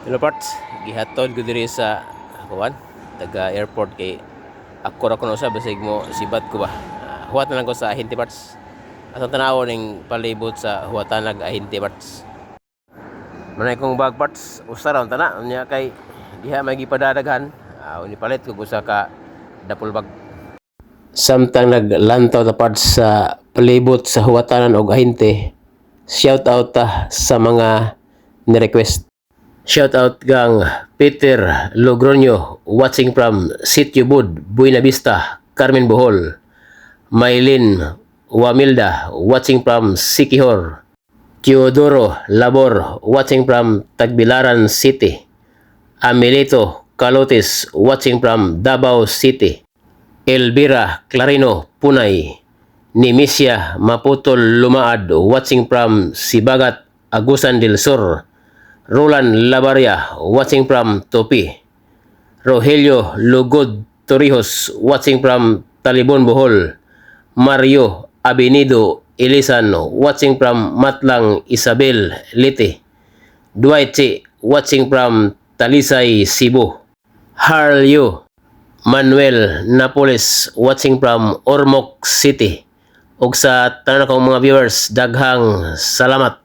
Hello parts, gihatod ko diri sa kuan, taga airport kay ako ra kuno sa basig mo sibat ko ba. Huwat na lang ko sa ahinti parts. Atong tanaw ning palibot sa huwatan nag ahinti parts. Manay kong bag parts, usa ra tana nya kay diha may gipadadaghan. Uni palit ko usa ka dapol bag. Samtang naglantaw ta parts sa palibot sa huwatanan og ahinti. Shout out ta sa mga ni-request. Shout out gang Peter Logroño watching from Sitio Bud, Buena Vista, Carmen Bohol. Maylin Wamilda watching from Siquijor. Teodoro Labor watching from Tagbilaran City. Amelito Calotes watching from Davao City. Elvira Clarino Punay. Nimisia Maputol Lumaad watching from Sibagat, Agusan del Sur. Roland Labaria watching from Topi. Rogelio Lugod Torrijos watching from Talibon, Bohol. Mario Abinido Ilisan watching from Matlang, Isabel, Leyte. Dwight watching from Talisay, Cebu. Harlyo Manuel Napoles watching from Ormoc City. Ug sa tanan akong mga viewers, daghang salamat.